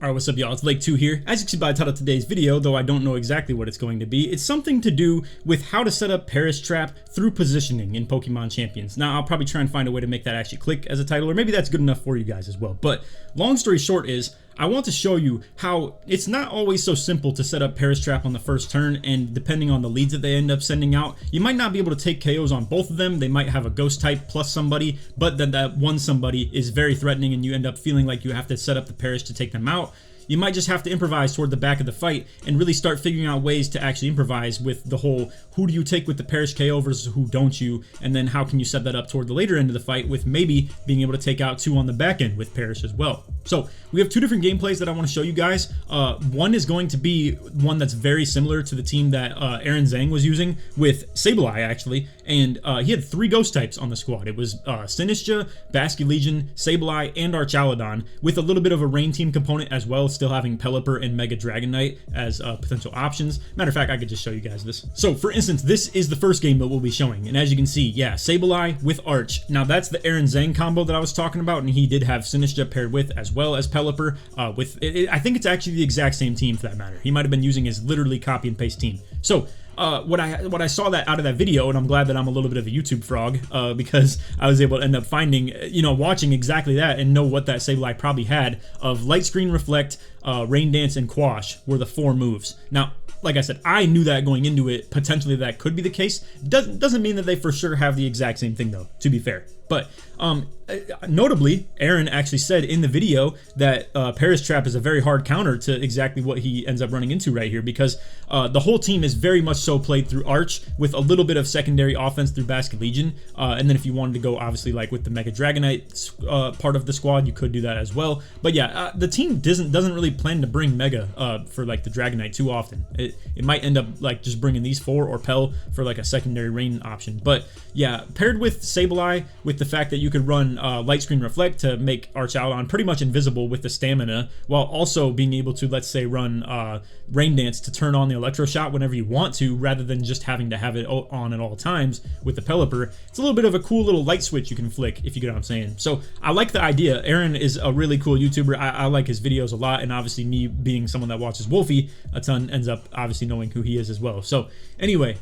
Alright, what's up y'all, it's Lake2 here. As you can see by the title of today's video, though I don't know exactly what it's going to be, it's something to do with how to set up Perish Trap through positioning in Pokemon Champions. Now, I'll probably try and find a way to make that actually click as a title, or maybe that's good enough for you guys as well. But long story short is, I want to show you how it's not always so simple to set up Perish Trap on the first turn, and depending on the leads that they end up sending out, you might not be able to take KOs on both of them. They might have a ghost type plus somebody, but then that one somebody is very threatening and you end up feeling like you have to set up the Perish to take them out. You might just have to improvise toward the back of the fight and really start figuring out ways to actually improvise with the whole who do you take with the Perish KO versus who don't you, and then how can you set that up toward the later end of the fight with maybe being able to take out two on the back end with Perish as well. So we have two different gameplays that I want to show you guys. One is going to be one that's very similar to the team that Aaron Zhang was using with Sableye actually, and he had three ghost types on the squad. It was Sinistcha, Basculegion, Sableye, and Archaludon with a little bit of a rain team component as well, still having Pelipper and Mega Dragonite as potential options. Matter of fact, I could just show you guys this. So for instance, this is the first game that we'll be showing, and as you can see, yeah, Sableye with Arch. Now that's the Aaron Zhang combo that I was talking about, and he did have Sinistcha paired with as well as Pelipper. I think it's actually the exact same team for that matter. He might have been using his literally copy and paste team. So what I saw that out of that video, and I'm glad that I'm a little bit of a YouTube frog because I was able to end up finding, watching exactly that and know what that Sableye probably had of Light Screen, Reflect, Rain Dance, and Quash were the four moves. Now, like I said, I knew that going into it, potentially that could be the case. Doesn't mean that they for sure have the exact same thing though, to be fair. But notably, Aaron actually said in the video that Perish Trap is a very hard counter to exactly what he ends up running into right here, because the whole team is very much so played through Arch with a little bit of secondary offense through Basculegion, and then if you wanted to go obviously like with the Mega Dragonite part of the squad, you could do that as well. But yeah, the team doesn't really plan to bring Mega for like the Dragonite too often. It might end up like just bringing these four or Pel for like a secondary rain option. But yeah, paired with Sableye, with the fact that you could run Light Screen Reflect to make Archaludon pretty much invisible with the stamina, while also being able to, let's say, run Rain Dance to turn on the Electro Shot whenever you want to, rather than just having to have it on at all times with the Pelipper. It's a little bit of a cool little light switch you can flick, if you get what I'm saying. So I like the idea. Aaron is a really cool YouTuber. I like his videos a lot, and obviously me being someone that watches Wolfie a ton ends up obviously knowing who he is as well. So anyway,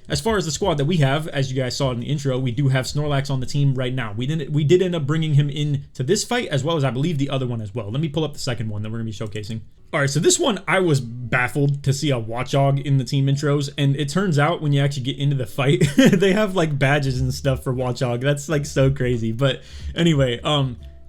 as far as the squad that we have, as you guys saw in the intro, we do have Snorlax on the team right now. We did end up bringing him into this fight, as well as I believe the other one as well. Let me pull up the second one that we're going to be showcasing. Alright, so this one I was baffled to see a Watchog in the team intros, and it turns out when you actually get into the fight, they have like badges and stuff for Watchog. That's like so crazy. But anyway,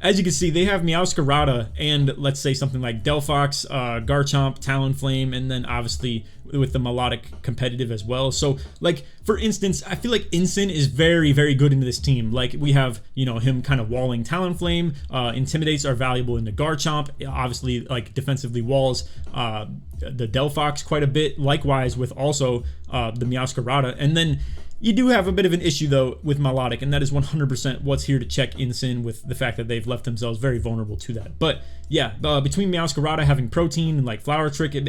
as you can see, they have Meowscarada and let's say something like Delphox, Garchomp, Talonflame, and then obviously with the Melodic competitive as well. So like for instance, I feel like Incin is very, very good into this team. Like we have, him kind of walling Talonflame, Intimidates are valuable into Garchomp, obviously like defensively walls the Delphox quite a bit, likewise with also the Meowscarada. And then you do have a bit of an issue though with Melodic, and that is 100% what's here to check Incin, with the fact that they've left themselves very vulnerable to that. But yeah, between Meowscarada having Protein and like Flower Trick, it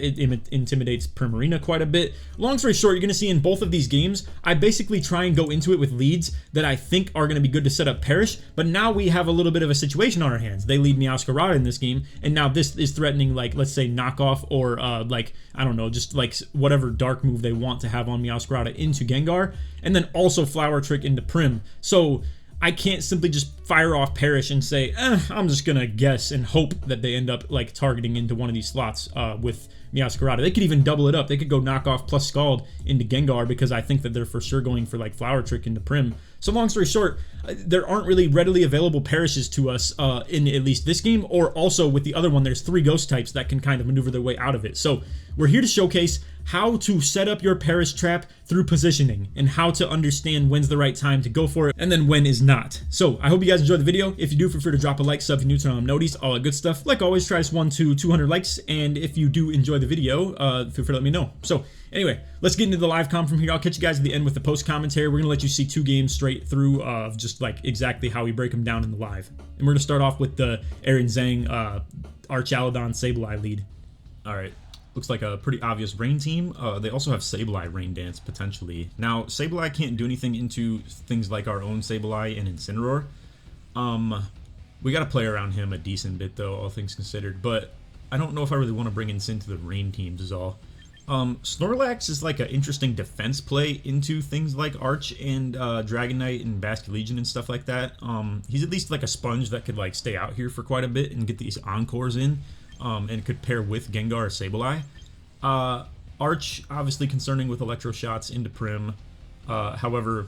intimidates Primarina quite a bit. Long story short, you're going to see in both of these games, I basically try and go into it with leads that I think are going to be good to set up Perish, but now we have a little bit of a situation on our hands. They lead Meowscarada in this game, and now this is threatening like, let's say, knockoff or like, I don't know, just like whatever dark move they want to have on Meowscarada into Gengar, and then also Flower Trick into Prim. So I can't simply just fire off Perish and say, I'm just gonna guess and hope that they end up like targeting into one of these slots with Meowscarada. They could even double it up. They could go knockoff plus Scald into Gengar, because I think that they're for sure going for like Flower Trick into Prim. So long story short, there aren't really readily available Perishes to us in at least this game, or also with the other one, there's three ghost types that can kind of maneuver their way out of it. So we're here to showcase how to set up your Perish Trap through positioning, and how to understand when's the right time to go for it and then when is not. So I hope you guys enjoyed the video. If you do, feel free to drop a like, sub if you're new, turn on noties, all that good stuff. Like always, try this 200 likes, and if you do enjoy the video, feel free to let me know. So anyway, let's get into the live com from here. I'll catch you guys at the end with the post commentary. We're gonna let you see two games straight through of just like exactly how we break them down in the live. And we're gonna start off with the Aaron Zhang Archaludon Sableye lead. Alright, looks like a pretty obvious rain team. They also have Sableye Rain Dance potentially. Now Sableye can't do anything into things like our own Sableye and Incineroar. We gotta play around him a decent bit though, all things considered. But I don't know if I really want to bring Incin to the rain teams is all. Snorlax is like an interesting defense play into things like Arch and Dragonite and Basculegion and stuff like that. He's at least like a sponge that could like stay out here for quite a bit and get these Encores in, and could pair with Gengar or Sableye. Arch, obviously concerning with Electro Shots into Prim. However,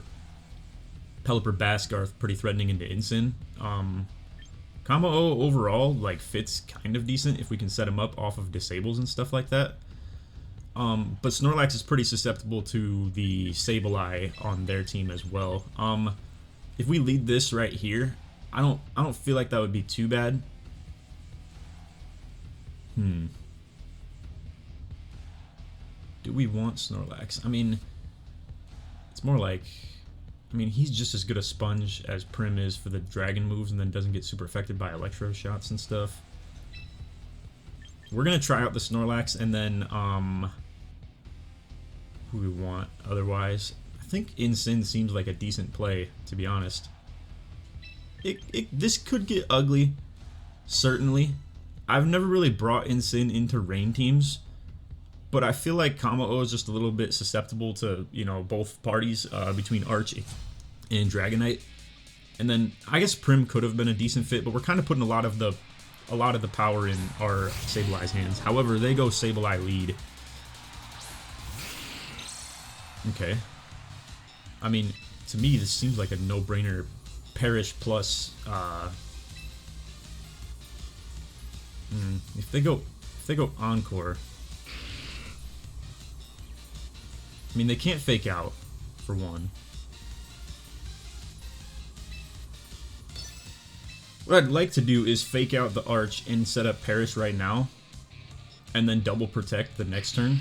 Pelipper Bascarth pretty threatening into Incin. Combo O overall like fits kind of decent if we can set him up off of disables and stuff like that. But Snorlax is pretty susceptible to the Sableye on their team as well. If we lead this right here, I don't feel like that would be too bad. Do we want Snorlax? I mean, it's more like, I mean, he's just as good a sponge as Prim is for the dragon moves and then doesn't get super affected by Electro Shots and stuff. We're gonna try out the Snorlax and then, who we want otherwise. I think Incin seems like a decent play, to be honest. This could get ugly, certainly. I've never really brought Incin into rain teams, but I feel like Combo O is just a little bit susceptible to, you know, both parties between Arch and Dragonite. And then I guess Prim could have been a decent fit, but we're kind of putting a lot of the power in our Sableye's hands. However, they go Sableye lead. Okay. I mean, to me, this seems like a no-brainer. Perish plus, if they go Encore. I mean, they can't fake out, for one. What I'd like to do is fake out the Arch and set up Perish right now, and then double protect the next turn.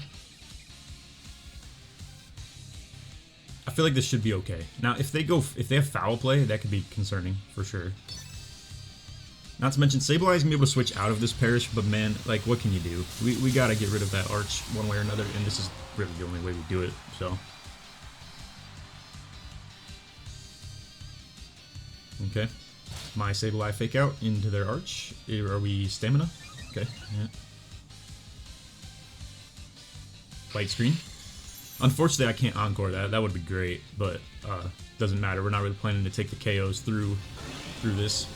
I feel like this should be okay. Now, if they have foul play, that could be concerning for sure. Not to mention, Sableye is gonna be able to switch out of this Perish, but man, like, what can you do? We gotta get rid of that Arch one way or another, and this is really the only way we do it. So, okay, my Sableye fake out into their Arch. Are we stamina? Okay, yeah. Light screen. Unfortunately, I can't Encore that. That would be great, but doesn't matter. We're not really planning to take the KOs through this.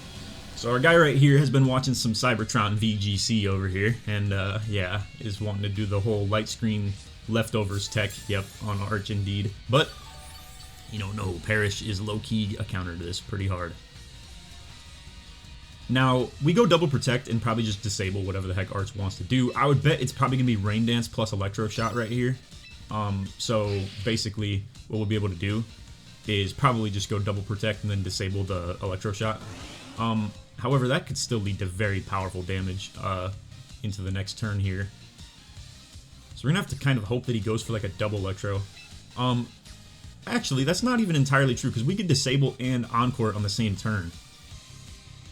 So our guy right here has been watching some Cybertron VGC over here, and yeah, is wanting to do the whole light screen leftovers tech. Yep, on Arch indeed. But you don't know, Perish is low-key a counter to this pretty hard. Now, we go double protect and probably just disable whatever the heck Arch wants to do. I would bet it's probably going to be Rain Dance plus Electro Shot right here. So basically, what we'll be able to do is probably just go double protect and then disable the Electro Shot. However, that could still lead to very powerful damage into the next turn here. So we're going to have to kind of hope that he goes for like a double Electro. Actually, that's not even entirely true because we could disable and Encore on the same turn.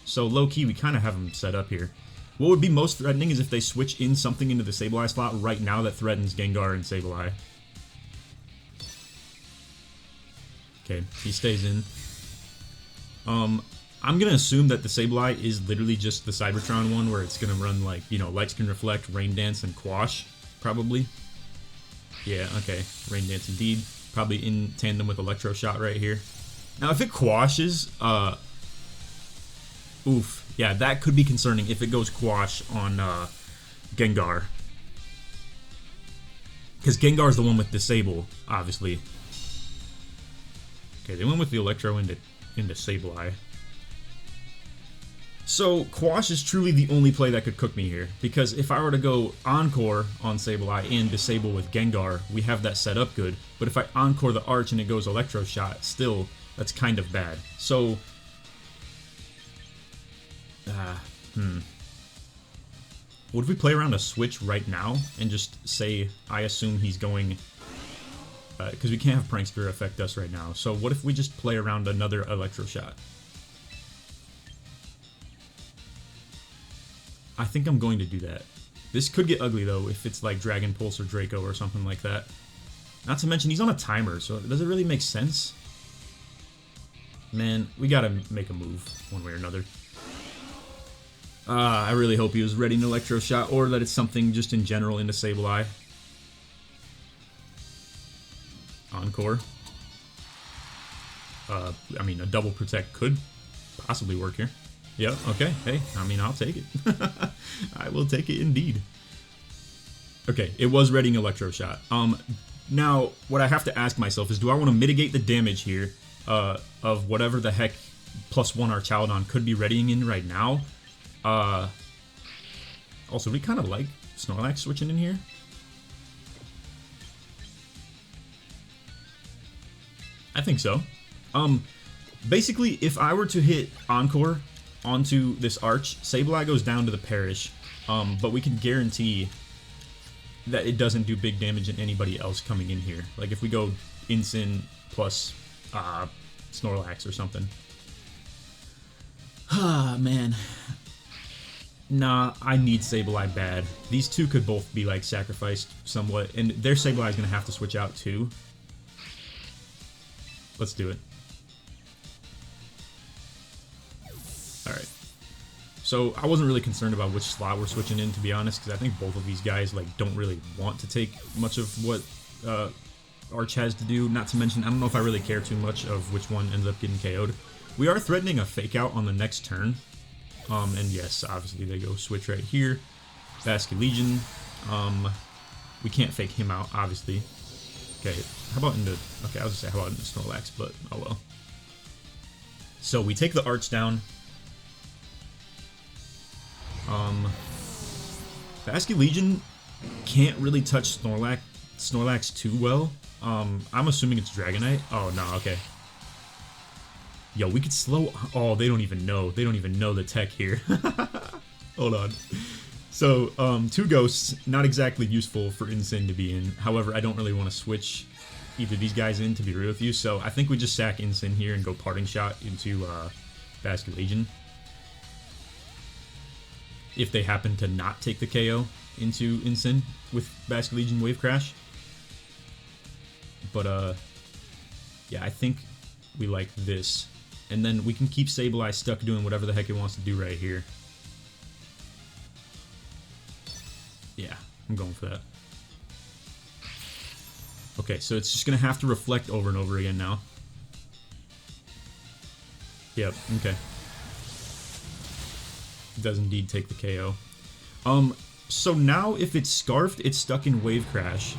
So low-key, we kind of have him set up here. What would be most threatening is if they switch in something into the Sableye slot right now that threatens Gengar and Sableye. Okay, he stays in. I'm going to assume that the Sableye is literally just the Cybertron one where it's going to run like, you know, Light Screen Reflect, Rain Dance, and Quash, probably. Yeah, okay, Rain Dance indeed. Probably in tandem with Electro Shot right here. Now, if it Quashes, oof. Yeah, that could be concerning if it goes Quash on Gengar. Because Gengar is the one with Disable, obviously. Okay, they went with the Electro into Sableye. So, Quash is truly the only play that could cook me here. Because if I were to go Encore on Sableye and Disable with Gengar, we have that set up good. But if I Encore the Arch and it goes Electro Shot, still, that's kind of bad. So, what if we play around a switch right now and just say, I assume he's going, because we can't have Prankster affect us right now. So what if we just play around another Electro Shot? I think I'm going to do that. This could get ugly though if it's like Dragon Pulse or Draco or something like that. Not to mention he's on a timer, so does it really make sense? Man, we gotta make a move one way or another. I really hope he was ready an Electro Shot, or that it's something just in general into Sableye. Encore. I mean, a double protect could possibly work here. Yep, okay, hey, I mean, I'll take it. I will take it indeed. Okay, it was readying Electro Shot. Now, what I have to ask myself is, do I want to mitigate the damage here of whatever the heck +1 Archaludon could be readying in right now? Also, we kind of like Snorlax switching in here. I think so. Basically, if I were to hit Encore onto this Arch, Sableye goes down to the Perish, but we can guarantee that it doesn't do big damage in anybody else coming in here. Like if we go Incin plus Snorlax or something. Ah, man. Nah, I need Sableye bad. These two could both be like sacrificed somewhat, and their Sableye is going to have to switch out too. Let's do it. Alright. So, I wasn't really concerned about which slot we're switching in, to be honest, because I think both of these guys like don't really want to take much of what Arch has to do. Not to mention, I don't know if I really care too much of which one ends up getting KO'd. We are threatening a Fake Out on the next turn. And yes, obviously they go switch right here. Basculegion. We can't fake him out, obviously. Okay, how about into... Okay, I was gonna say how about into Snorlax, but oh well. So we take the Arch down. Basculegion can't really touch Snorlax too well. I'm assuming it's Dragonite. Oh, no, okay. Yo, we could slow... Oh, they don't even know. They don't even know the tech here. Hold on. So, 2 Ghosts, not exactly useful for Incin to be in. However, I don't really want to switch either of these guys in, to be real with you. So, I think we just sack Incin here and go Parting Shot into Basculegion. If they happen to not take the KO into Incin with Basculegion Wave Crash. But, yeah, I think we like this. And then we can keep Sableye stuck doing whatever the heck it wants to do right here. Yeah, I'm going for that. Okay, so it's just going to have to reflect over and over again now. Yep, okay. It does indeed take the KO. So now if it's Scarfed, it's stuck in Wave Crash.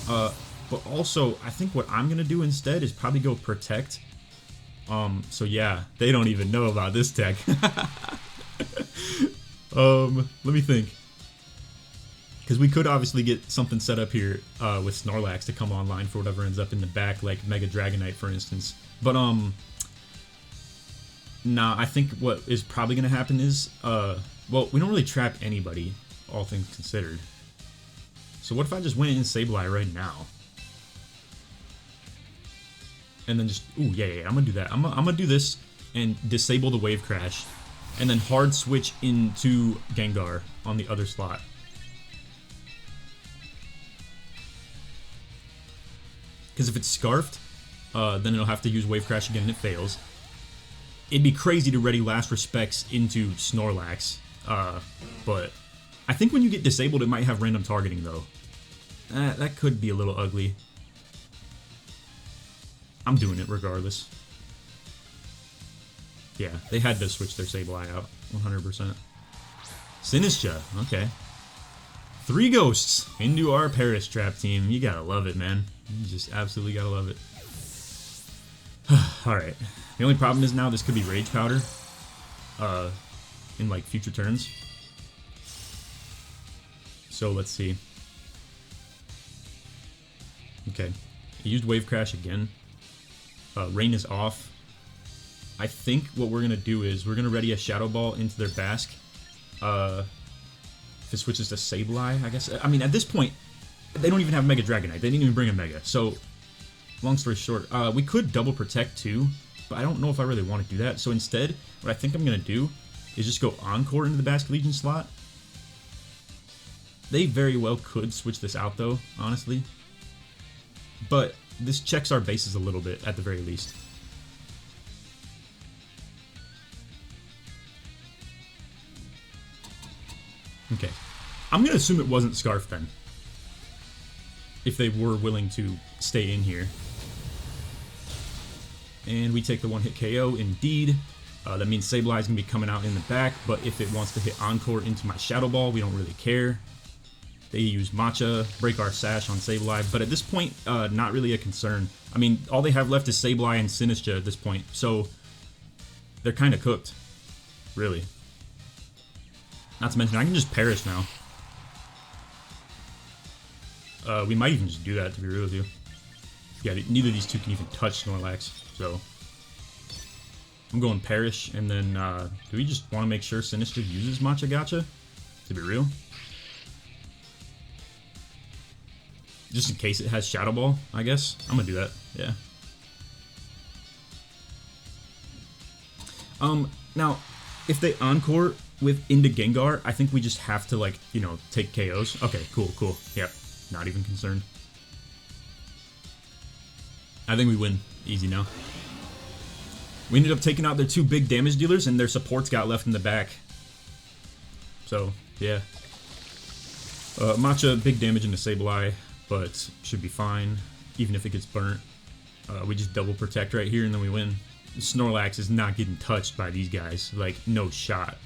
But also, I think what I'm going to do instead is probably go Protect. So yeah, they don't even know about this tech. Let me think. Because we could obviously get something set up here with Snorlax to come online for whatever ends up in the back, like Mega Dragonite, for instance. But, nah, I think what is probably going to happen is, well, we don't really trap anybody, all things considered. So what if I just went in Sableye right now? And then just, ooh, yeah, I'm gonna do that. I'm gonna do this and disable the Wave Crash, and then hard switch into Gengar on the other slot. Because if it's Scarfed, then it'll have to use Wave Crash again and it fails. It'd be crazy to ready Last Respects into Snorlax, but I think when you get disabled it might have random targeting though. That could be a little ugly. I'm doing it regardless. Yeah, they had to switch their Sableye out, 100%. Sinistra, okay. 3 Ghosts into our Paris Trap team. You gotta love it, man. You just absolutely gotta love it. Alright. The only problem is now this could be Rage Powder. In, like, future turns. So, let's see. Okay. He used Wave Crash again. Rain is off. I think what we're going to do is we're going to ready a Shadow Ball into their Basque. If it switches to Sableye, I guess. I mean, at this point, they don't even have Mega Dragonite. They didn't even bring a Mega. So, long story short, we could double Protect too, but I don't know if I really want to do that. So instead, what I think I'm going to do is just go Encore into the Basculegion slot. They very well could switch this out though, honestly. But this checks our bases a little bit, at the very least. gonna assume it wasn't Scarf then. If they were willing to stay in here. And we take the one-hit KO, indeed. That means Sableye is going to be coming out in the back, but if it wants to hit Encore into my Shadow Ball, we don't really care. They use Matcha, break our Sash on Sableye, but at this point, not really a concern. I mean, all they have left is Sableye and Sinistcha at this point, so they're kind of cooked, really. Not to mention, I can just Perish now. We might even just do that, to be real with you. Yeah, neither of these two can even touch Snorlax, so I'm going Perish, and then do we just want to make sure Sinistcha uses Matcha Gotcha? To be real? Just in case it has Shadow Ball, I guess. I'm gonna do that, yeah. Now, if they Encore with into Gengar, I think we just have to, like, you know, take KOs. Okay, cool, cool. Yep, not even concerned. I think we win. Easy now. We ended up taking out their two big damage dealers, and their supports got left in the back. So, yeah. Matcha, big damage into Sableye, but should be fine, even if it gets burnt. We just double protect right here, and then we win. Snorlax is not getting touched by these guys. Like, no shot.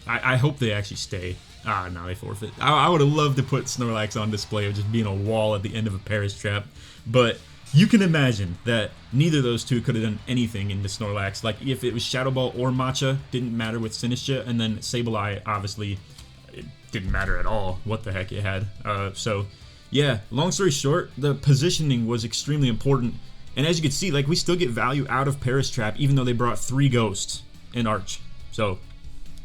I hope they actually stay. Ah, no, they forfeit. I would have loved to put Snorlax on display of just being a wall at the end of a Perish Trap, but you can imagine that neither of those two could have done anything into Snorlax. Like, if it was Shadow Ball or Matcha, didn't matter with Sinistcha, and then Sableye, obviously, it didn't matter at all what the heck it had. So, yeah, long story short, the positioning was extremely important. And as you can see, like, we still get value out of Perish Trap, even though they brought 3 Ghosts in Arch. So,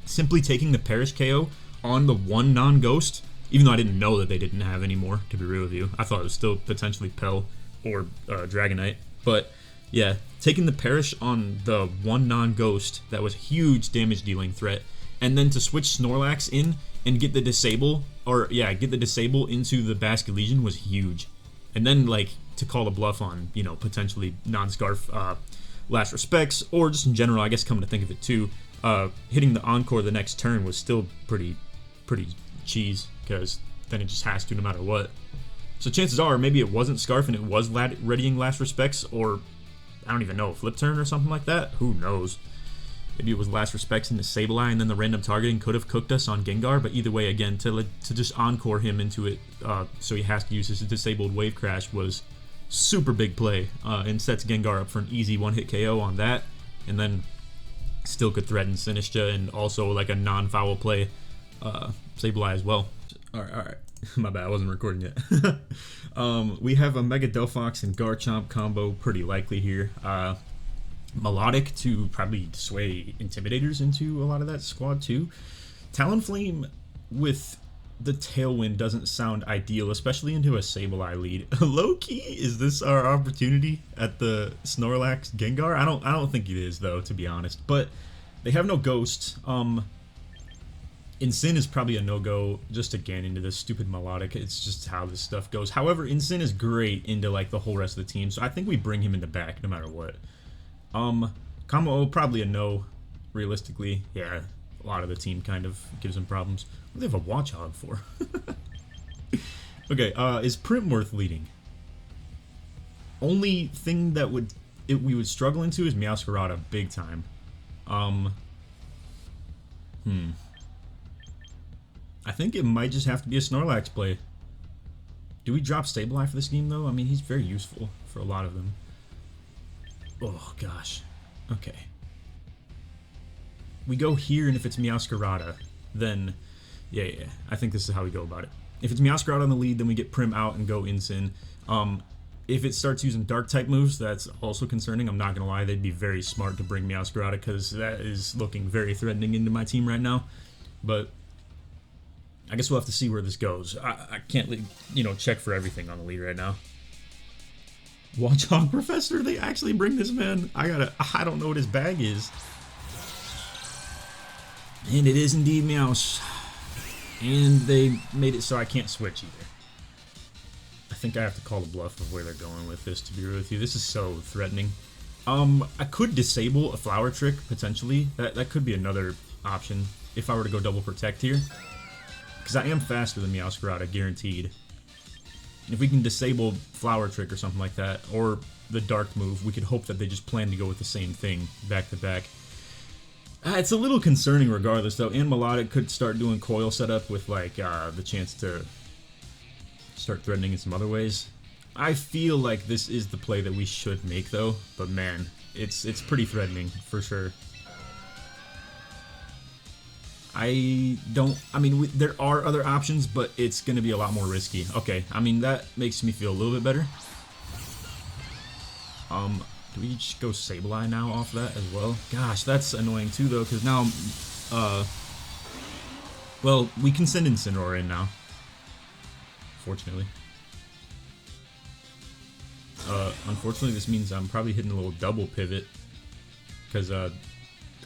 simply taking the Perish KO on the one non-Ghost, even though I didn't know that they didn't have any more, to be real with you. I thought it was still potentially Pell or Dragonite. But, yeah, taking the Perish on the one non-Ghost, that was a huge damage dealing threat. And then to switch Snorlax in and get the Disable, or, yeah, get the Disable into the Basket Legion was huge. And then, like, to call a bluff on, you know, potentially non-Scarf Last Respects, or just in general, I guess coming to think of it too, hitting the Encore the next turn was still pretty cheese, because then it just has to no matter what. So chances are, maybe it wasn't Scarf and it was readying Last Respects, or I don't even know, Flip Turn or something like that? Who knows? Maybe it was Last Respects into Sableye, and then the random targeting could have cooked us on Gengar, but either way, again, to just Encore him into it, so he has to use his disabled Wave Crash was super big play, and sets Gengar up for an easy one-hit KO on that, and then still could threaten Sinistcha, and also like a non-foul play Sableye as well. Alright. My bad, I wasn't recording yet. We have a Mega Delphox and Garchomp combo, pretty likely here. Melodic to probably sway Intimidators into a lot of that squad too. Talonflame with the Tailwind doesn't sound ideal, especially into a Sableye lead. Low-key, is this our opportunity at the Snorlax Gengar? I don't think it is, though, to be honest. But they have no Ghost. Incin is probably a no-go, just again into this stupid Melodic. It's just how this stuff goes. However, Incin is great into like the whole rest of the team, so I think we bring him in the back no matter what. Combo, probably a no, realistically. Yeah, a lot of the team kind of gives him problems. What do they have a Watch Hog for? Okay, is Primworth leading? Only thing that we would struggle into is Meowscarada, big time. I think it might just have to be a Snorlax play. Do we drop Sableye for this game, though? I mean, he's very useful for a lot of them. Oh, gosh. Okay. We go here, and if it's Meowscarada, then yeah, I think this is how we go about it. If it's Meowscarada on the lead, then we get Prim out and go Incin. If it starts using Dark-type moves, that's also concerning. I'm not going to lie, they'd be very smart to bring Meowscarada, because that is looking very threatening into my team right now. But I guess we'll have to see where this goes. I can't, you know, check for everything on the lead right now. Watchog Professor, they actually bring this man. I don't know what his bag is. And it is indeed Meows. And they made it so I can't switch either. I think I have to call the bluff of where they're going with this, to be real with you. This is so threatening. I could disable a Flower Trick, potentially. That could be another option if I were to go double protect here. Because I am faster than Meowscarada, guaranteed. If we can disable Flower Trick or something like that, or the Dark move, we could hope that they just plan to go with the same thing back to back. It's a little concerning regardless, though, and Melodic could start doing coil setup with, like, the chance to start threatening in some other ways. I feel like this is the play that we should make, though, but man, it's pretty threatening, for sure. I mean, there are other options, but it's going to be a lot more risky. Okay, I mean, that makes me feel a little bit better. Do we just go Sableye now off that as well? Gosh, that's annoying too, though, because now, well, we can send Incineroar in now. Fortunately. Unfortunately, this means I'm probably hitting a little double pivot, because,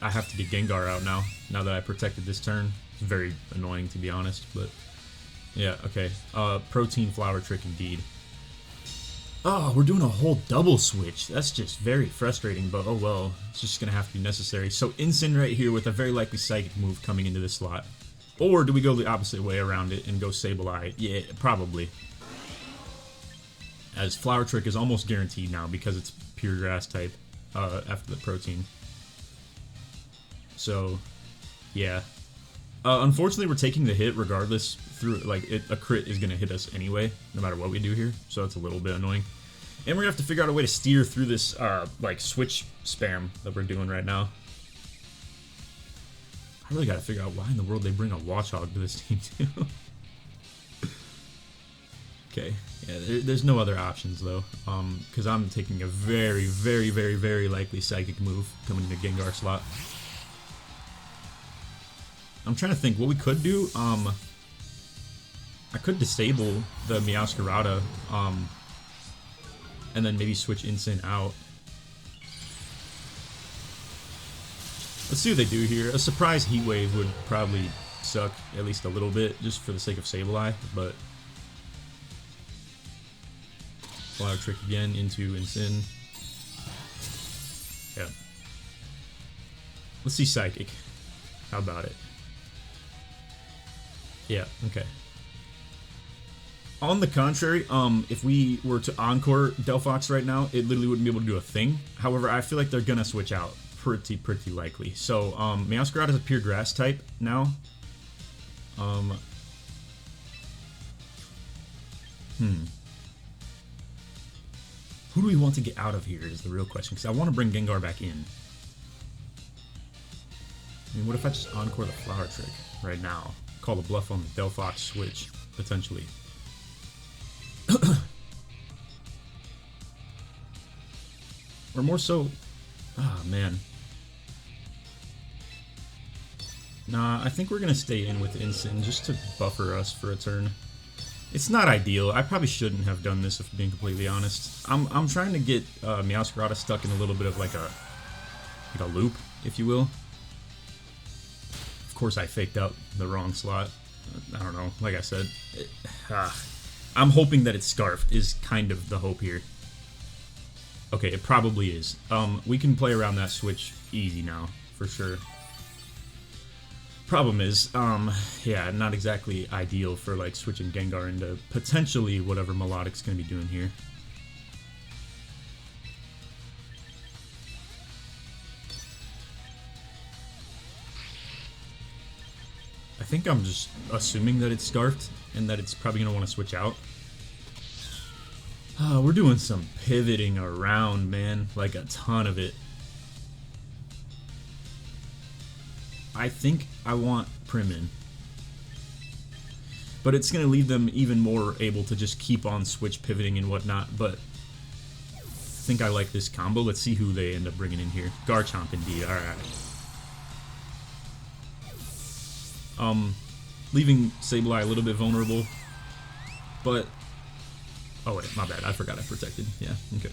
I have to get Gengar out now that I protected this turn. It's very annoying, to be honest, but yeah, okay. Protein Flower Trick indeed. Oh, we're doing a whole double switch. That's just very frustrating, but oh well. It's just gonna have to be necessary. So Incin right here with a very likely Psychic move coming into this slot. Or do we go the opposite way around it and go Sableye? Yeah, probably. As Flower Trick is almost guaranteed now because it's pure grass type after the protein. So, yeah. Unfortunately, we're taking the hit regardless. Through a crit is gonna hit us anyway, no matter what we do here. So it's a little bit annoying, and we're gonna have to figure out a way to steer through this like switch spam that we're doing right now. I really gotta figure out why in the world they bring a Watchog to this team too. Okay, yeah, there's no other options though, because I'm taking a very, very, very, very likely Psychic move coming into Gengar slot. I'm trying to think what we could do. I could disable the Meowscarada, and then maybe switch Incin out. Let's see what they do here. A surprise Heat Wave would probably suck at least a little bit, just for the sake of Sableye, but Flower Trick again into Incin. Yeah. Let's see Psychic. How about it? Yeah, okay. On the contrary, if we were to Encore Delphox right now, it literally wouldn't be able to do a thing. However, I feel like they're gonna switch out pretty likely. So, Meowscarada is a pure grass type now. Who do we want to get out of here is the real question, because I want to bring Gengar back in. I mean, what if I just Encore the Flower Trick right now? Call the bluff on the Delphox switch, potentially. Or more so... Ah, man. Nah, I think we're gonna stay in with Incin just to buffer us for a turn. It's not ideal. I probably shouldn't have done this, if I'm being completely honest. I'm trying to get Meowscarada stuck in a little bit of like a loop, if you will. Of course, I faked out the wrong slot. I don't know. Like I said, I'm hoping that it's Scarfed is kind of the hope here. Okay, it probably is. We can play around that switch easy now, for sure. Problem is, yeah, not exactly ideal for like switching Gengar into potentially whatever Melodic's gonna be doing here. I think I'm just assuming that it's Scarfed and that it's probably gonna want to switch out. We're doing some pivoting around, man, like a ton of it. I think I want Prim in. But it's going to leave them even more able to just keep on switch pivoting and whatnot, but I think I like this combo. Let's see who they end up bringing in here. Garchomp indeed, alright. Leaving Sableye a little bit vulnerable, but... Oh wait, my bad, I forgot I protected. Yeah, okay.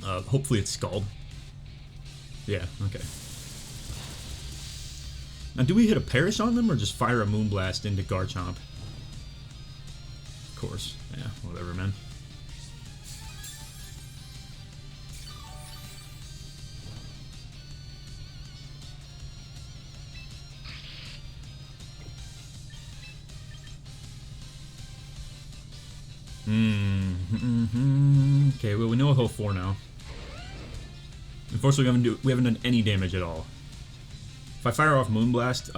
Hopefully it's Scald. Yeah, okay. Now, do we hit a Perish on them, or just fire a Moonblast into Garchomp? Of course. Yeah, whatever, man. Okay, well, we know a whole 4 now. Unfortunately, we haven't done any damage at all. If I fire off Moonblast,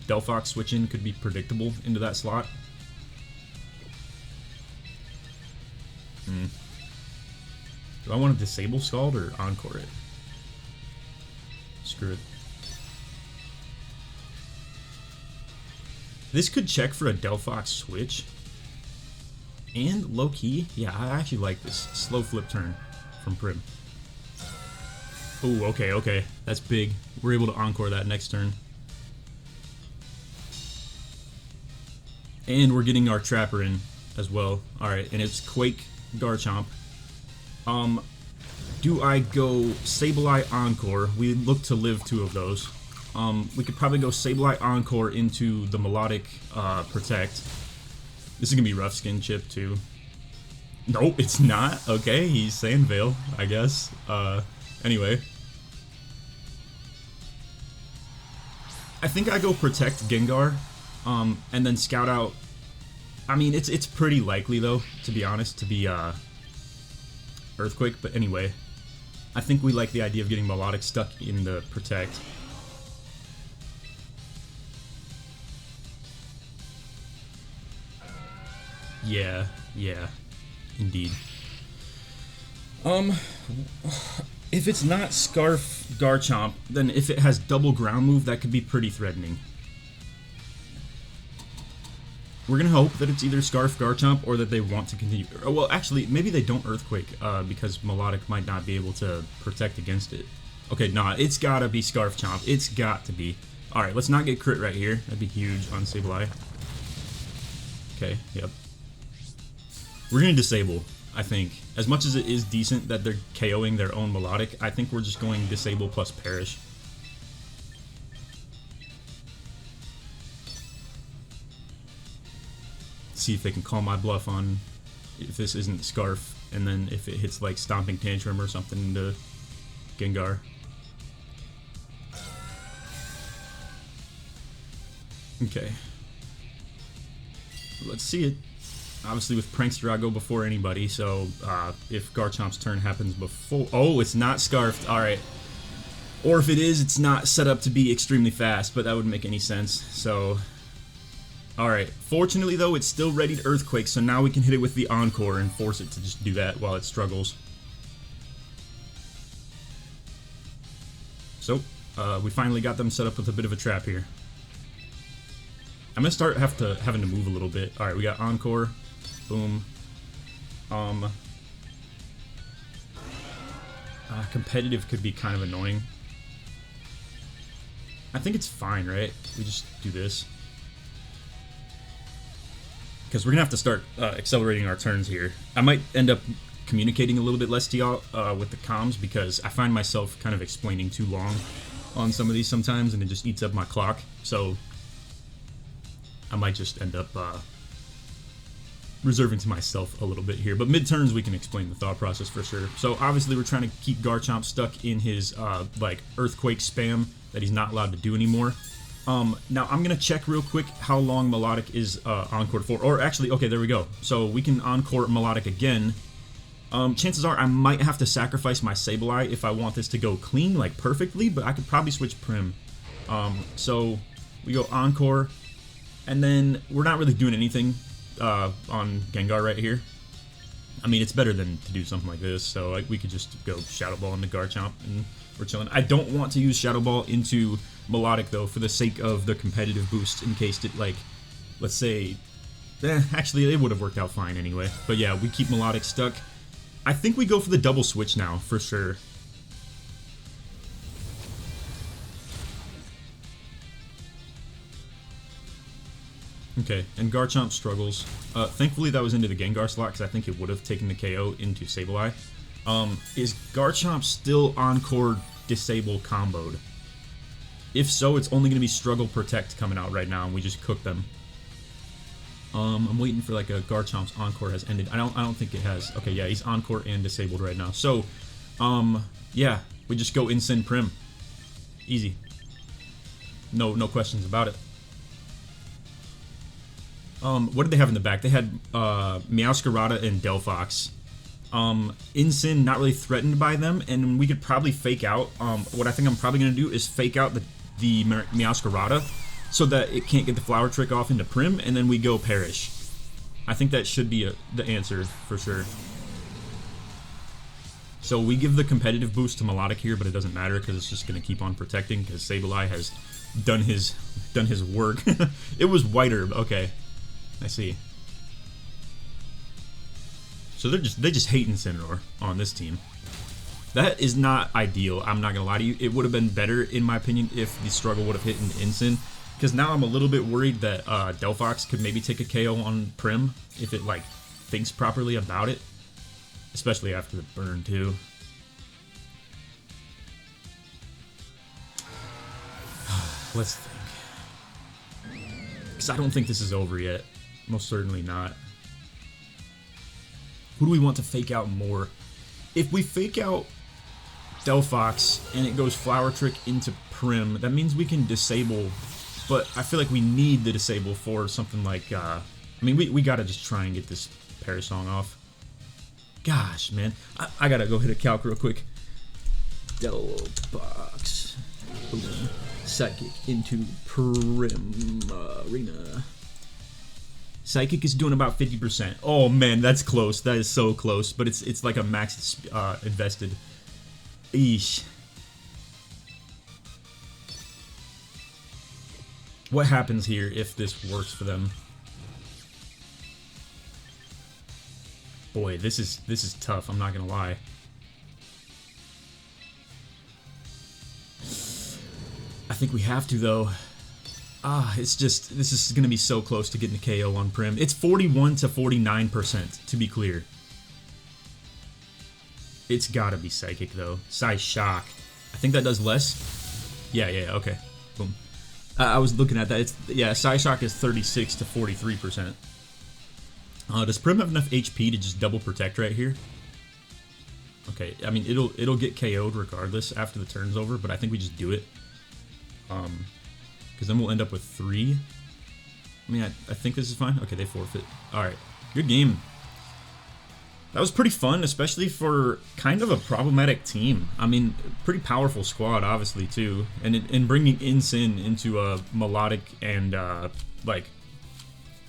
Delphox switch-in could be predictable into that slot. Do I want to disable Scald or Encore it? Screw it. This could check for a Delphox switch. And low-key, yeah, I actually like this. Slow flip turn from Prim. Oh, okay, okay. That's big. We're able to Encore that next turn. And we're getting our Trapper in as well. Alright, and it's Quake, Garchomp. Do I go Sableye Encore? We look to live 2 of those. We could probably go Sableye Encore into the Melodic Protect. This is gonna be Rough Skin Chip too. Nope, it's not. Okay, he's Sand Veil, I guess. Anyway. I think I go Protect Gengar, and then Scout out. I mean, it's pretty likely though, to be honest, to be Earthquake. But anyway, I think we like the idea of getting Melodic stuck in the Protect. Yeah, yeah, indeed. If it's not Scarf Garchomp, then if it has double ground move, that could be pretty threatening. We're gonna hope that it's either Scarf Garchomp or that they want to continue. Well, actually, maybe they don't Earthquake because Melodic might not be able to protect against it. Okay, nah, it's gotta be Scarf Chomp. It's got to be. Alright, let's not get crit right here. That'd be huge on Sableye. Okay, yep. We're gonna disable, I think. As much as it is decent that they're KOing their own Melodic, I think we're just going disable plus perish. See if they can call my bluff on if this isn't Scarf, and then if it hits like Stomping Tantrum or something into Gengar. Okay. Let's see it. Obviously with Prankster I go before anybody, so if Garchomp's turn happens before... Oh, it's not Scarfed, alright. Or if it is, it's not set up to be extremely fast, but that wouldn't make any sense, so... Alright, fortunately though, it's still ready to Earthquake, so now we can hit it with the Encore and force it to just do that while it struggles. So, we finally got them set up with a bit of a trap here. I'm gonna start having to move a little bit. Alright, we got Encore. Boom. Competitive could be kind of annoying. I think it's fine, right? We just do this. Because we're gonna have to start accelerating our turns here. I might end up communicating a little bit less to y'all with the comms because I find myself kind of explaining too long on some of these sometimes and it just eats up my clock. So I might just end up reserving to myself a little bit here, but mid-turns we can explain the thought process for sure. So obviously we're trying to keep Garchomp stuck in his like Earthquake spam that he's not allowed to do anymore. Now I'm gonna check real quick how long Melodic is encored for, or actually, okay, there we go. So we can encore Melodic again. Chances are I might have to sacrifice my Sableye if I want this to go clean, like perfectly, but I could probably switch Prim. So we go encore, and then we're not really doing anything on Gengar right here. I mean, it's better than to do something like this, so like we could just go Shadow Ball into Garchomp and we're chilling. I don't want to use Shadow Ball into Melodic though, for the sake of the competitive boost, in case it, like, let's say, actually it would have worked out fine anyway. But yeah, we keep Melodic stuck. I think we go for the double switch now, for sure. Okay, and Garchomp struggles. Thankfully that was into the Gengar slot, because I think it would have taken the KO into Sableye. Is Garchomp still Encore Disable comboed? If so, it's only going to be Struggle Protect coming out right now, and we just cook them. I'm waiting for like a Garchomp's Encore has ended. I don't think it has. Okay, yeah, he's Encore and disabled right now. So, yeah, we just go Incin Prim. Easy. No questions about it. What did they have in the back? They had Meowscarada and Delphox. Incin, not really threatened by them, and we could probably fake out. What I think I'm probably going to do is fake out the Meowscarada so that it can't get the Flower Trick off into Prim, and then we go Perish. I think that should be the answer for sure. So we give the competitive boost to Melodic here, but it doesn't matter because it's just going to keep on protecting because Sableye has done his work. It was White Herb. Okay, I see. So they just hate Incineroar on this team. That is not ideal. I'm not gonna lie to you. It would have been better, in my opinion, if the struggle would have hit into Incin. Because now I'm a little bit worried that Delphox could maybe take a KO on Prim if it like thinks properly about it. Especially after the burn, too. Let's think. Because I don't think this is over yet. Most certainly not. Who do we want to fake out more? If we fake out Delphox and it goes Flower Trick into Prim, that means we can disable. But I feel like we need the disable for something like... I mean, we gotta just try and get this Parasong off. Gosh, man. I gotta go hit a calc real quick. Delphox. Boom. Psychic into Prim Arena. Psychic is doing about 50%. Oh man, that's close. That is so close. But it's like a max invested. Eesh. What happens here if this works for them? Boy, this is tough. I'm not gonna lie. I think we have to though. It's just this is gonna be so close to getting a KO on Prim. It's 41 to 49% to be clear. It's gotta be Psychic though. Psyshock. I think that does less. Yeah, okay. Boom. I was looking at that. Yeah, Psyshock is 36 to 43%. Does Prim have enough HP to just double protect right here? Okay, I mean it'll get KO'd regardless after the turn's over, but I think we just do it. Because then we'll end up with 3. I mean, I think this is fine. Okay, they forfeit. Alright, good game. That was pretty fun, especially for kind of a problematic team. I mean, pretty powerful squad, obviously, too. And bringing Incin into a Melodic and, White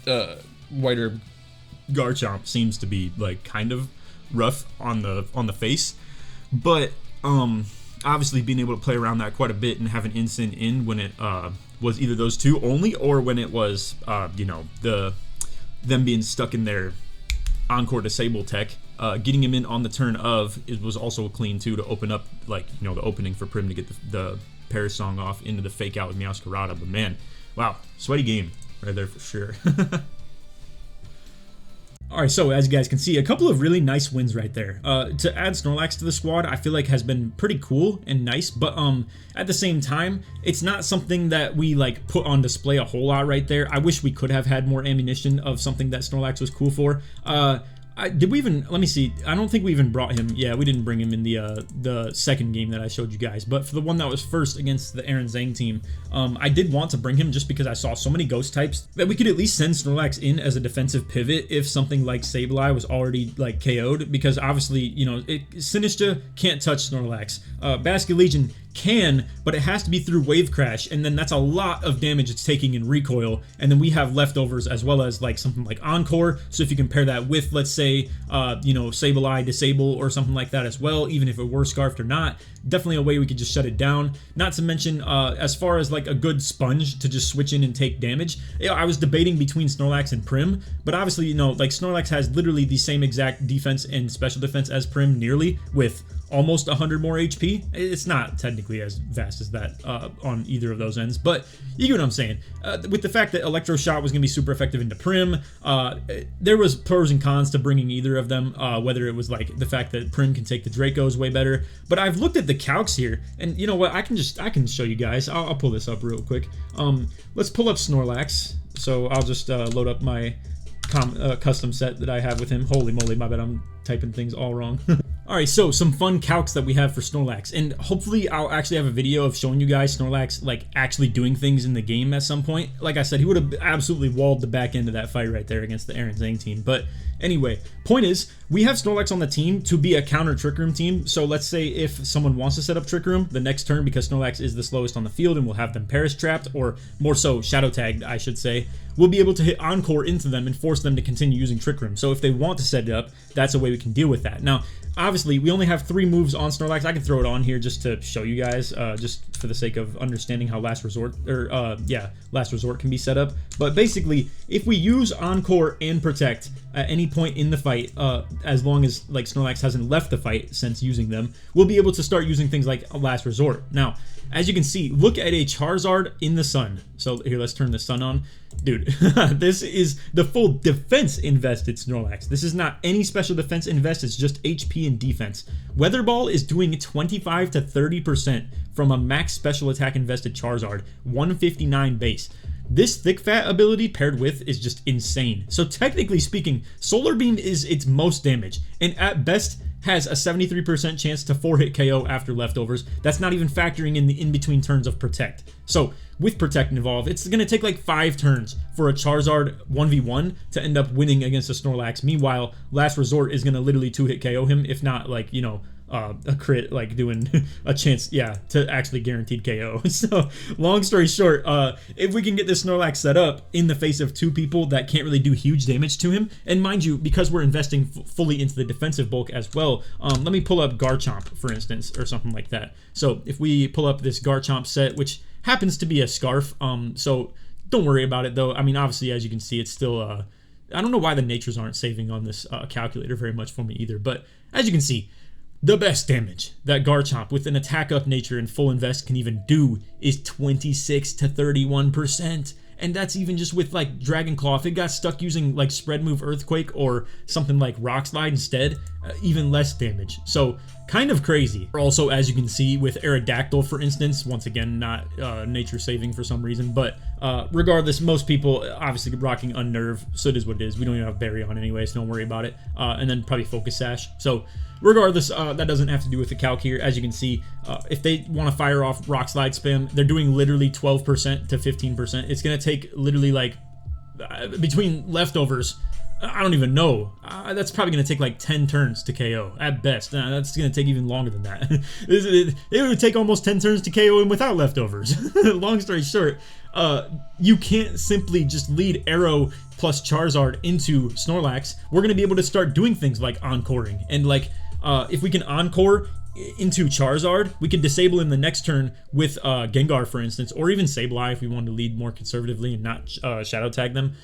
Herb Garchomp seems to be, like, kind of rough on the face. But, obviously being able to play around that quite a bit and have an Incin in when it, was either those two only or when it was, you know, them being stuck in their Encore Disable tech, getting him in on the turn of it was also clean too to open up, like, you know, the opening for Prim to get the Parasong off into the fake out with Meowscarada. But man, wow, sweaty game right there for sure. Alright, so as you guys can see, a couple of really nice wins right there. To add Snorlax to the squad, I feel like has been pretty cool and nice, but at the same time, it's not something that we like put on display a whole lot right there. I wish we could have had more ammunition of something that Snorlax was cool for. Did we even, let me see, I don't think we even brought him. Yeah, we didn't bring him in the second game that I showed you guys, but for the one that was first against the Aaron Zhang team, I did want to bring him just because I saw so many ghost types that we could at least send Snorlax in as a defensive pivot if something like Sableye was already like KO'd, because obviously, you know, Sinistcha can't touch Snorlax. Basket Legion can, but it has to be through Wave Crash, and then that's a lot of damage it's taking in recoil, and then we have leftovers as well as like something like Encore, so if you compare that with, let's say, you know, Sableye Disable or something like that as well, even if it were Scarfed or not, definitely a way we could just shut it down. Not to mention, as far as like a good sponge to just switch in and take damage, you know, I was debating between Snorlax and Prim, but obviously, you know, like Snorlax has literally the same exact defense and special defense as Prim, nearly, with almost 100 more HP. It's not technically as vast as that on either of those ends, but you get what I'm saying. With the fact that Electro Shot was going to be super effective into Prim, there was pros and cons to bringing either of them, whether it was like the fact that Prim can take the Dracos way better, but I've looked at the calcs here, and you know what, I can show you guys. I'll pull this up real quick. Let's pull up Snorlax, so I'll just load up my custom set that I have with him. Holy moly, my bad, I'm typing things all wrong. Alright, so some fun calcs that we have for Snorlax, and hopefully I'll actually have a video of showing you guys Snorlax like actually doing things in the game at some point. Like I said, he would have absolutely walled the back end of that fight right there against the Aaron Zhang team. But anyway, point is, we have Snorlax on the team to be a counter Trick Room team. So let's say if someone wants to set up Trick Room the next turn, because Snorlax is the slowest on the field and we'll have them Paris trapped, or more so Shadow Tagged I should say, we'll be able to hit Encore into them and force them to continue using Trick Room. So if they want to set it up, that's a way we can deal with that. Now, obviously, we only have 3 moves on Snorlax. I can throw it on here just to show you guys, just for the sake of understanding how Last Resort, or Last Resort can be set up. But basically, if we use Encore and Protect at any point in the fight, as long as like Snorlax hasn't left the fight since using them, we'll be able to start using things like a Last Resort. Now, as you can see, look at a Charizard in the sun. So here, let's turn the sun on. Dude, this is the full defense invested Snorlax. This is not any special defense invest, it's just HP and defense. Weather Ball is doing 25 to 30% from a max special attack invested Charizard, 159 base. This Thick Fat ability paired with is just insane. So technically speaking, Solar Beam is its most damage, and at best has a 73% chance to 4-hit KO after leftovers. That's not even factoring in the in-between turns of Protect. So with Protect involved, it's going to take like 5 turns for a Charizard 1v1 to end up winning against a Snorlax. Meanwhile, Last Resort is going to literally 2-hit KO him, if not like, you know, a crit, like doing a chance, yeah, to actually guaranteed KO. So long story short, if we can get this Snorlax set up in the face of 2 people that can't really do huge damage to him, and mind you, because we're investing fully into the defensive bulk as well, let me pull up Garchomp, for instance, or something like that. So if we pull up this Garchomp set, which happens to be a Scarf, so don't worry about it though. I mean, obviously, as you can see, it's still, I don't know why the natures aren't saving on this calculator very much for me either, but as you can see, the best damage that Garchomp with an attack up nature and full invest can even do is 26 to 31%. And that's even just with like Dragon Claw. If it got stuck using like spread move Earthquake or something like Rock Slide instead, even less damage. So kind of crazy. Also, as you can see with Aerodactyl, for instance, once again, not nature saving for some reason, but regardless, most people obviously rocking Unnerve, so it is what it is. We don't even have Berry on anyway, so don't worry about it. And then probably Focus Sash. So regardless, that doesn't have to do with the calc here. As you can see, if they want to fire off Rock Slide spam, they're doing literally 12% to 15%. It's going to take literally like between leftovers, I don't even know. That's probably going to take like 10 turns to KO at best. That's going to take even longer than that. It would take almost 10 turns to KO him without leftovers. Long story short, you can't simply just lead Arrow plus Charizard into Snorlax. We're going to be able to start doing things like encoring. And like, if we can encore into Charizard, we could disable him the next turn with Gengar, for instance, or even Sableye if we wanted to lead more conservatively and not Shadow Tag them,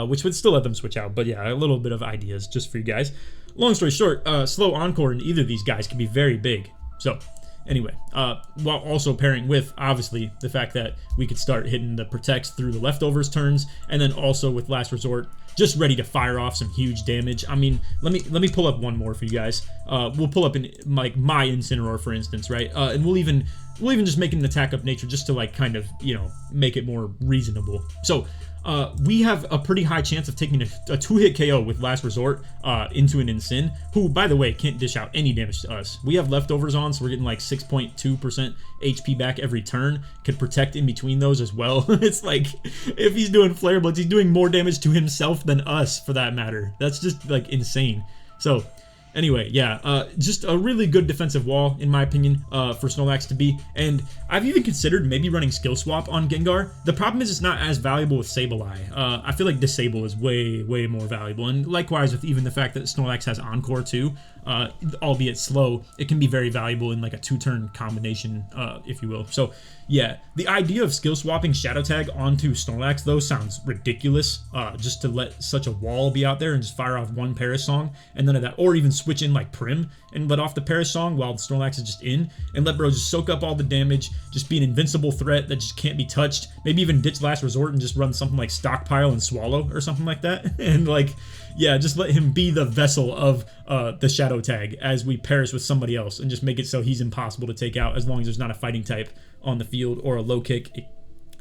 which would still let them switch out. But yeah, a little bit of ideas just for you guys. Long story short, slow encore in either of these guys can be very big. So anyway, while also pairing with, obviously, the fact that we could start hitting the Protects through the leftovers turns, and then also with Last Resort, just ready to fire off some huge damage. I mean, let me pull up one more for you guys. We'll pull up like my Incineroar, for instance, right? And we'll even just make it an attack up nature just to like kind of, you know, make it more reasonable. So we have a pretty high chance of taking a 2-hit KO with Last Resort into an Incin, who, by the way, can't dish out any damage to us. We have leftovers on, so we're getting like 6.2% HP back every turn. Could protect in between those as well. It's like, if he's doing Flare Blitz, he's doing more damage to himself than us, for that matter. That's just like insane. So anyway, yeah, just a really good defensive wall, in my opinion, for Snorlax to be. And I've even considered maybe running Skill Swap on Gengar. The problem is it's not as valuable with Sableye. I feel like Disable is way more valuable. And likewise with even the fact that Snorlax has Encore too, albeit slow, it can be very valuable in like a 2-turn combination, if you will. So yeah, the idea of skill swapping Shadow Tag onto Snorlax though sounds ridiculous, just to let such a wall be out there and just fire off one Paris Song and none of that, or even switch in like Prim and let off the Paris Song while Snorlax is just in, and let bro just soak up all the damage, just be an invincible threat that just can't be touched, maybe even ditch Last Resort and just run something like Stockpile and Swallow or something like that. And like, yeah, just let him be the vessel of the Shadow Tag as we Paris with somebody else, and just make it so he's impossible to take out as long as there's not a fighting type on the field or a low kick,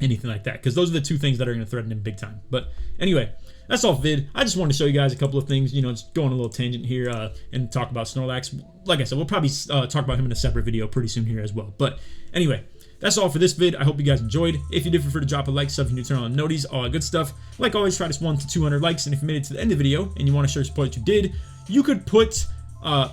anything like that, because those are the 2 things that are going to threaten him big time. But anyway, that's all vid. I just wanted to show you guys a couple of things, you know, just go on a little tangent here and talk about Snorlax. Like I said, we'll probably talk about him in a separate video pretty soon here as well. But anyway, that's all for this vid. I hope you guys enjoyed. If you did, feel free to drop a like, sub, and you turn on noties, all that good stuff. Like always, try to 100 to 200 likes, and if you made it to the end of the video and you want to show your support that you did, you could put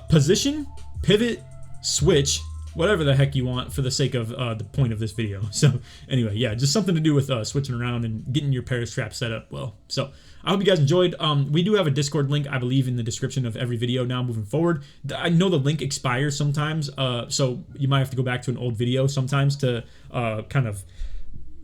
position, pivot, switch, whatever the heck you want for the sake of the point of this video. So anyway, yeah, just something to do with switching around and getting your Paris trap set up well. So I hope you guys enjoyed. We do have a Discord link, I believe, in the description of every video now moving forward. I know the link expires sometimes, so you might have to go back to an old video sometimes to kind of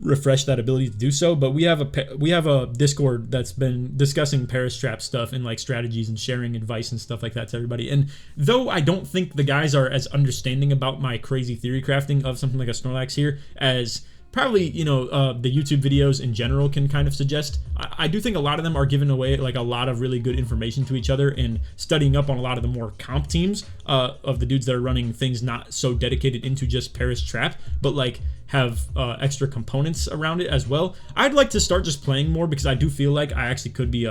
refresh that ability to do so. But we have a Discord that's been discussing Paris trap stuff and like strategies and sharing advice and stuff like that to everybody. And though I don't think the guys are as understanding about my crazy theory crafting of something like a Snorlax here as probably, you know, the YouTube videos in general can kind of suggest, I do think a lot of them are giving away like a lot of really good information to each other and studying up on a lot of the more comp teams of the dudes that are running things not so dedicated into just Paris trap, but like have extra components around it as well. I'd like to start just playing more because I do feel like I actually could be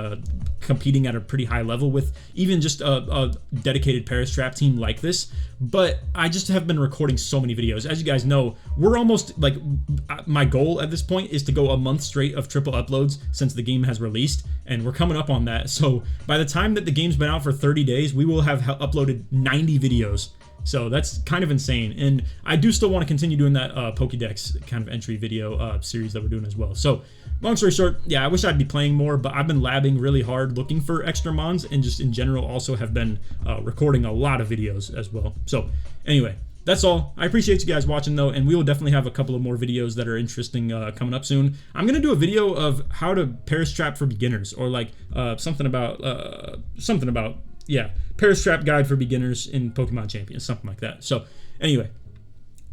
competing at a pretty high level with even just a dedicated Paris trap team like this. But I just have been recording so many videos. As you guys know, we're almost like, my goal at this point is to go a month straight of triple uploads since the game has released, and we're coming up on that. So by the time that the game's been out for 30 days, we will have uploaded 90 videos. So that's kind of insane, and I do still want to continue doing that Pokédex kind of entry video series that we're doing as well. So long story short, yeah, I wish I'd be playing more, but I've been labbing really hard looking for extra mons, and just in general also have been recording a lot of videos as well. So anyway, that's all. I appreciate you guys watching though, and we will definitely have a couple of more videos that are interesting coming up soon. I'm gonna do a video of how to Paris trap for beginners, or like something about yeah, Paris trap guide for beginners in Pokemon Champions, something like that. So anyway,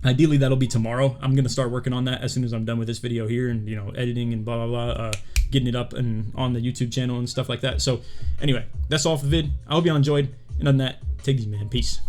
ideally that'll be tomorrow. I'm gonna start working on that as soon as I'm done with this video here, and you know, editing and blah blah blah, getting it up and on the YouTube channel and stuff like that. So anyway, that's all for the vid. I hope y'all enjoyed, and on that, take it easy, man. Peace.